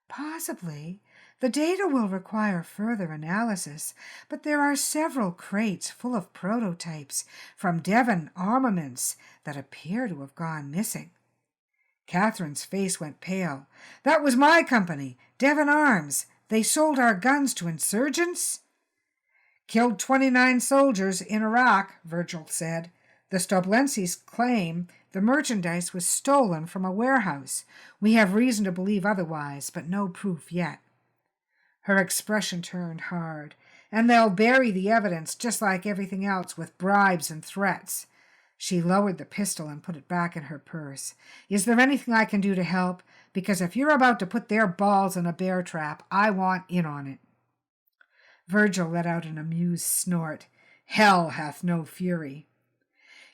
"Possibly. The data will require further analysis, but there are several crates full of prototypes from Devon Armaments that appear to have gone missing." Kathryn's face went pale. "That was my company, Devon Arms. They sold our guns to insurgents?" "Killed 29 soldiers in Iraq," Virgil said. "The Stoblensky's claim the merchandise was stolen from a warehouse. We have reason to believe otherwise, but no proof yet." Her expression turned hard. "And they'll bury the evidence just like everything else with bribes and threats." She lowered the pistol and put it back in her purse. "Is there anything I can do to help? Because if you're about to put their balls in a bear trap, I want in on it." Virgil let out an amused snort. "Hell hath no fury."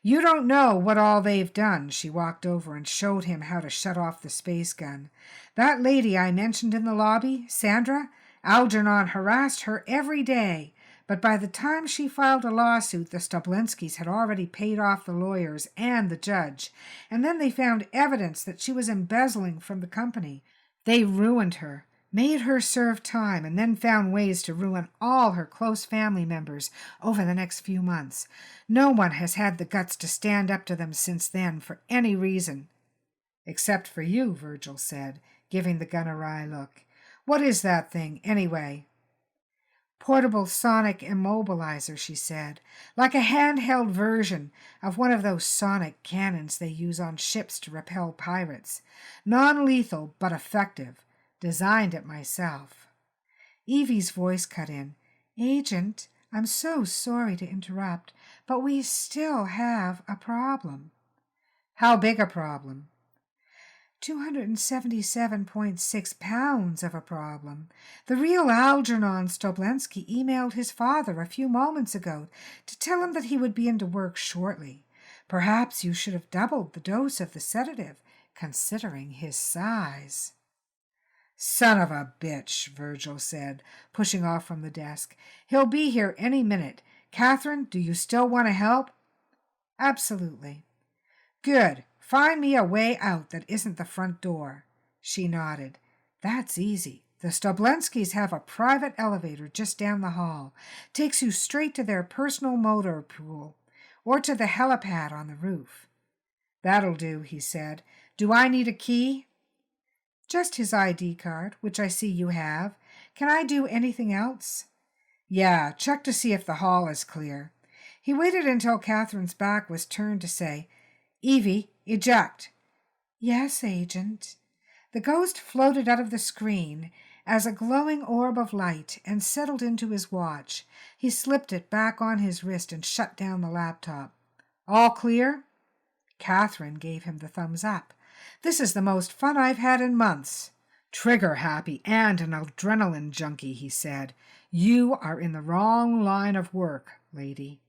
"You don't know what all they've done." She walked over and showed him how to shut off the space gun. "That lady I mentioned in the lobby, Sandra, Algernon harassed her every day, but by the time she filed a lawsuit, the Stoblenskys had already paid off the lawyers and the judge, and then they found evidence that she was embezzling from the company. They ruined her, made her serve time, and then found ways to ruin all her close family members over the next few months. No one has had the guts to stand up to them since then for any reason." "Except for you," Virgil said, giving the gun a wry look. "What is that thing, anyway?" "Portable sonic immobilizer," she said, "like a handheld version of one of those sonic cannons they use on ships to repel pirates. Non-lethal, but effective. Designed it myself." Evie's voice cut in. "Agent, I'm so sorry to interrupt, but we still have a problem." "How big a problem?" 277.6 pounds of a problem. The real Algernon Stoblenski emailed his father a few moments ago to tell him that he would be into work shortly. Perhaps you should have doubled the dose of the sedative, considering his size." "Son of a bitch," Virgil said, pushing off from the desk. "He'll be here any minute. Kathryn, do you still want to help?" "Absolutely." "Good. Find me a way out that isn't the front door." She nodded. "That's easy. The Stoblenskis have a private elevator just down the hall. Takes you straight to their personal motor pool, or to the helipad on the roof." "That'll do," he said. "Do I need a key?" "Just his ID card, which I see you have. Can I do anything else?" "Yeah, check to see if the hall is clear." He waited until Kathryn's back was turned to say, "Evie, eject." "Yes, Agent." The ghost floated out of the screen as a glowing orb of light and settled into his watch. He slipped it back on his wrist and shut down the laptop. "All clear?" Kathryn gave him the thumbs up. "This is the most fun I've had in months." "Trigger happy and an adrenaline junkie," he said. "You are in the wrong line of work, lady."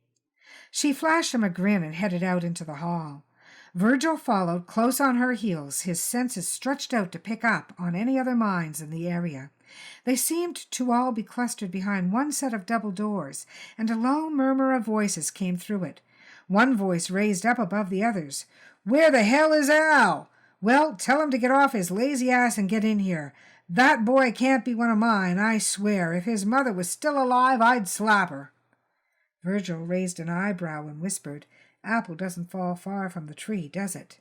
She flashed him a grin and headed out into the hall. Virgil followed close on her heels, his senses stretched out to pick up on any other minds in the area. They seemed to all be clustered behind one set of double doors, and a low murmur of voices came through it. One voice raised up above the others. "Where the hell is Al? Well, tell him to get off his lazy ass and get in here. That boy can't be one of mine, I swear. If his mother was still alive, I'd slap her." Virgil raised an eyebrow and whispered, "Apple doesn't fall far from the tree, does it?"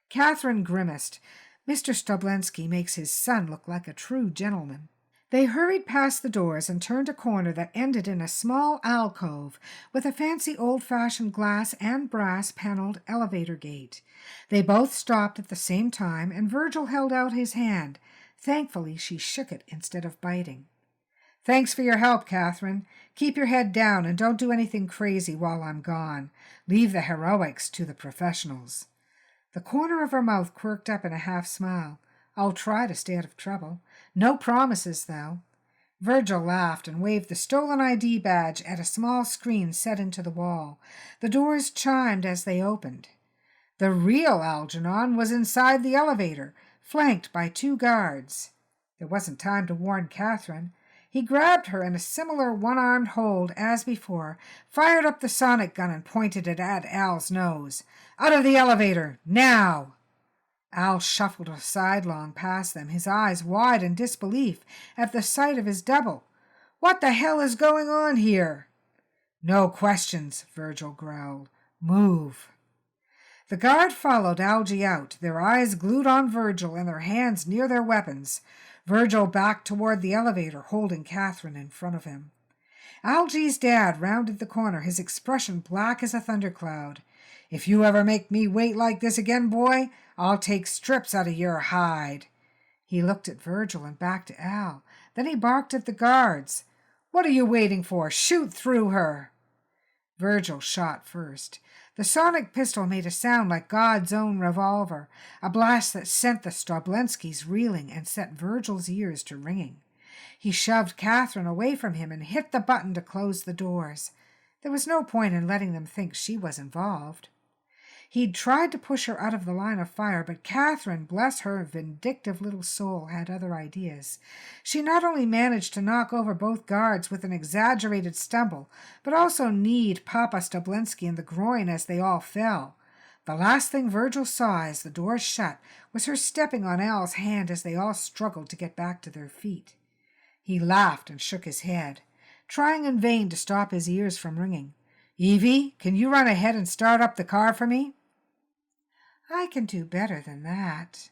Kathryn grimaced. "Mr. Stoblenski makes his son look like a true gentleman." They hurried past the doors and turned a corner that ended in a small alcove with a fancy old-fashioned glass and brass-paneled elevator gate. They both stopped at the same time, and Virgil held out his hand. Thankfully, she shook it instead of biting. "Thanks for your help, Kathryn. Keep your head down and don't do anything crazy while I'm gone. Leave the heroics to the professionals." The corner of her mouth quirked up in a half-smile. "I'll try to stay out of trouble. No promises, though." Virgil laughed and waved the stolen ID badge at a small screen set into the wall. The doors chimed as they opened. The real Algernon was inside the elevator, flanked by 2 guards. There wasn't time to warn Kathryn. He grabbed her in a similar one-armed hold as before, fired up the sonic gun and pointed it at Al's nose. "Out of the elevator, now!" Al shuffled sidelong past them, his eyes wide in disbelief at the sight of his double. "What the hell is going on here?" "No questions," Virgil growled. "Move." The guard followed Algie out, their eyes glued on Virgil and their hands near their weapons. Virgil backed toward the elevator, holding Kathryn in front of him. Algie's dad rounded the corner, his expression black as a thundercloud. "If you ever make me wait like this again, boy, I'll take strips out of your hide." He looked at Virgil and back to Al. Then he barked at the guards. "What are you waiting for? Shoot through her!" Virgil shot first. The sonic pistol made a sound like God's own revolver, a blast that sent the Stoblenskis reeling and set Virgil's ears to ringing. He shoved Kathryn away from him and hit the button to close the doors. There was no point in letting them think she was involved. He'd tried to push her out of the line of fire, but Kathryn, bless her vindictive little soul, had other ideas. She not only managed to knock over both guards with an exaggerated stumble, but also kneed Papa Stoblenski in the groin as they all fell. The last thing Virgil saw as the doors shut was her stepping on Al's hand as they all struggled to get back to their feet. He laughed and shook his head, trying in vain to stop his ears from ringing. "Evie, can you run ahead and start up the car for me?" "I can do better than that."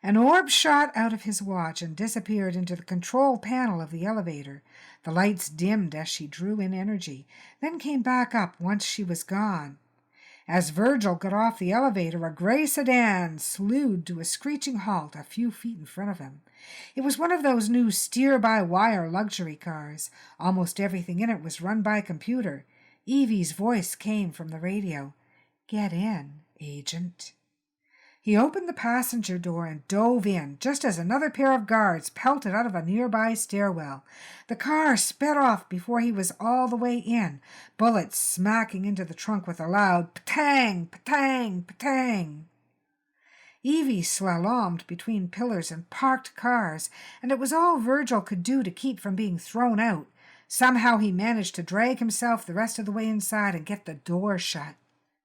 An orb shot out of his watch and disappeared into the control panel of the elevator. The lights dimmed as she drew in energy, then came back up once she was gone. As Virgil got off the elevator, a gray sedan slewed to a screeching halt a few feet in front of him. It was one of those new steer-by-wire luxury cars. Almost everything in it was run by computer. Evie's voice came from the radio. "Get in, Agent." He opened the passenger door and dove in, just as another pair of guards pelted out of a nearby stairwell. The car sped off before he was all the way in, bullets smacking into the trunk with a loud patang, patang, patang. Evie slalomed between pillars and parked cars, and it was all Virgil could do to keep from being thrown out. Somehow he managed to drag himself the rest of the way inside and get the door shut.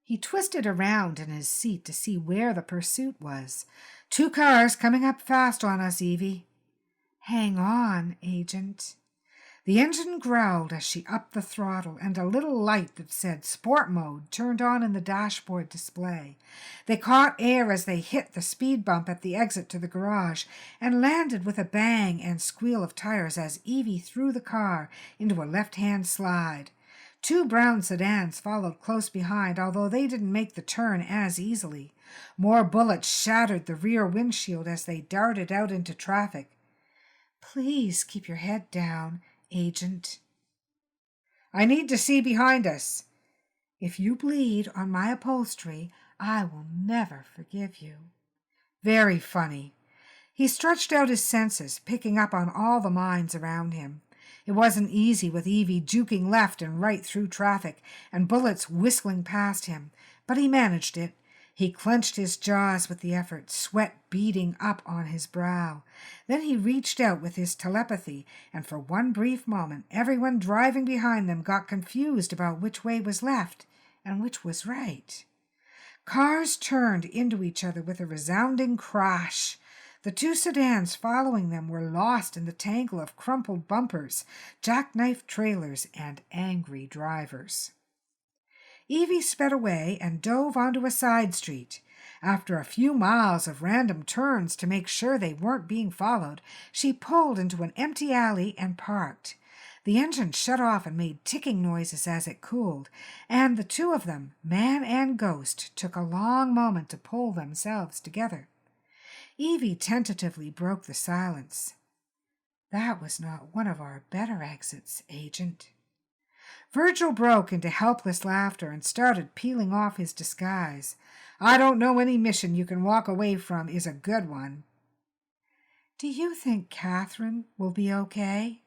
He twisted around in his seat to see where the pursuit was. "2 cars coming up fast on us, Evie." "Hang on, Agent." The engine growled as she upped the throttle, and a little light that said Sport Mode turned on in the dashboard display. They caught air as they hit the speed bump at the exit to the garage and landed with a bang and squeal of tires as Evie threw the car into a left-hand slide. 2 brown sedans followed close behind, although they didn't make the turn as easily. More bullets shattered the rear windshield as they darted out into traffic. "Please keep your head down, Agent." "I need to see behind us." "If you bleed on my upholstery, I will never forgive you." Very funny. He stretched out his senses, picking up on all the minds around him. It wasn't easy with Evie juking left and right through traffic and bullets whistling past him, but he managed it. He clenched his jaws with the effort, sweat beading up on his brow. Then he reached out with his telepathy, and for one brief moment everyone driving behind them got confused about which way was left and which was right. Cars turned into each other with a resounding crash. The 2 sedans following them were lost in the tangle of crumpled bumpers, jackknifed trailers, and angry drivers. Evie sped away and dove onto a side street. After a few miles of random turns to make sure they weren't being followed, she pulled into an empty alley and parked. The engine shut off and made ticking noises as it cooled, and the 2 of them, man and ghost, took a long moment to pull themselves together. Evie tentatively broke the silence. "That was not one of our better exits, Agent." Virgil broke into helpless laughter and started peeling off his disguise. "I don't know any mission you can walk away from is a good one." "Do you think Kathryn will be okay?"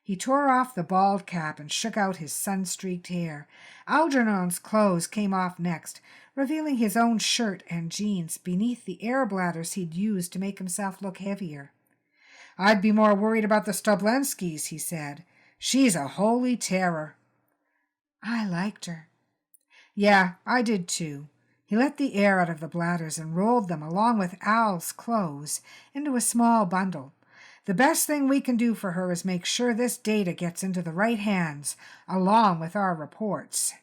He tore off the bald cap and shook out his sun-streaked hair. Algernon's clothes came off next, revealing his own shirt and jeans beneath the air bladders he'd used to make himself look heavier. "I'd be more worried about the Stublenskys," he said. "She's a holy terror." "I liked her." "Yeah, I did too." He let the air out of the bladders and rolled them, along with Al's clothes, into a small bundle. "The best thing we can do for her is make sure this data gets into the right hands, along with our reports."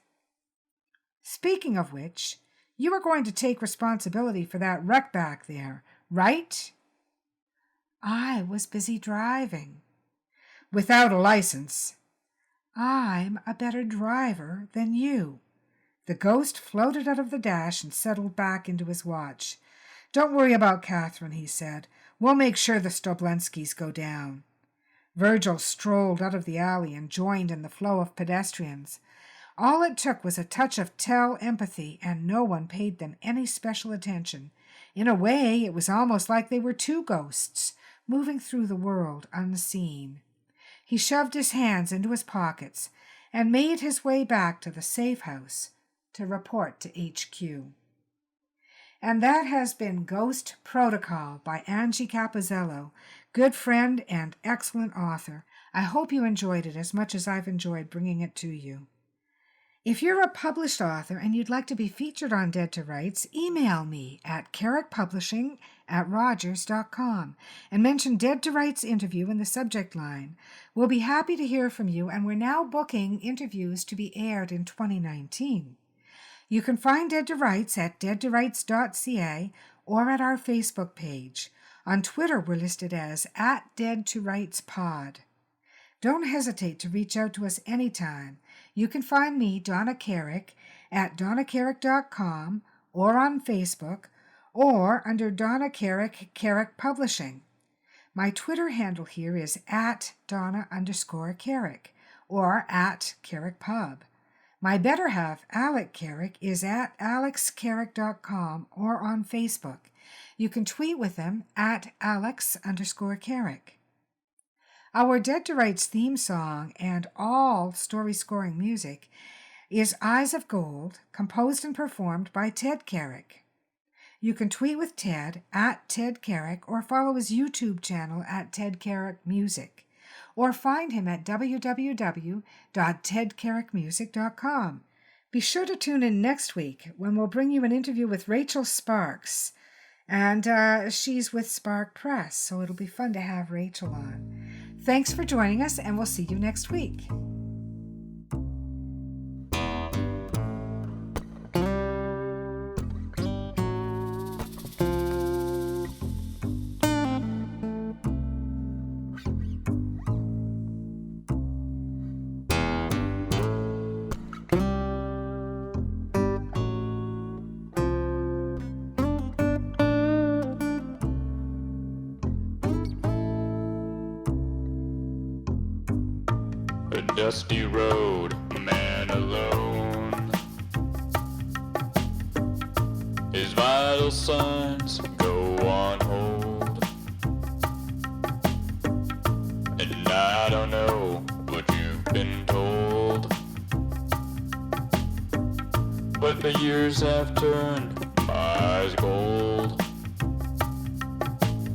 "Speaking of which, you are going to take responsibility for that wreck back there, right?" "I was busy driving." "Without a license." "I'm a better driver than you." The ghost floated out of the dash and settled back into his watch. "Don't worry about Kathryn," he said. "We'll make sure the Stoblenskys go down." Virgil strolled out of the alley and joined in the flow of pedestrians. All it took was a touch of empathy, and no one paid them any special attention. In a way, it was almost like they were 2 ghosts, moving through the world unseen. He shoved his hands into his pockets and made his way back to the safe house to report to HQ. And that has been Ghost Protocol by Angie Capozella, good friend and excellent author. I hope you enjoyed it as much as I've enjoyed bringing it to you. If you're a published author and you'd like to be featured on Dead to Rights, email me at carrickpublishing@rogers.com and mention Dead to Rights interview in the subject line. We'll be happy to hear from you, and we're now booking interviews to be aired in 2019. You can find Dead to Rights at deadtorights.ca or at our Facebook page. On Twitter, we're listed as @DeadToRightsPod. Don't hesitate to reach out to us anytime. You can find me, Donna Carrick, at donnacarrick.com or on Facebook or under Donna Carrick, Carrick Publishing. My Twitter handle here is at Donna_Carrick or at CarrickPub. My better half, Alec Carrick, is at alexcarrick.com or on Facebook. You can tweet with him at Alex_Carrick. Our Dead to Rights theme song and all story scoring music is Eyes of Gold, composed and performed by Ted Carrick. You can tweet with Ted at Ted Carrick or follow his YouTube channel at Ted Carrick Music, or find him at www.tedcarrickmusic.com. Be sure to tune in next week when we'll bring you an interview with Rachel Sparks, and she's with Spark Press, so it'll be fun to have Rachel on. Thanks for joining us, and we'll see you next week.
A dusty road, man alone. His vital signs go on hold. And I don't know what you've been told, but the years have turned my eyes gold.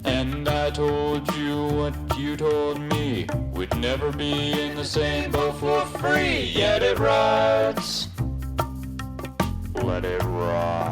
And I told you what you told me, we'd never be in the same boat for free. Yet it rides, let it ride.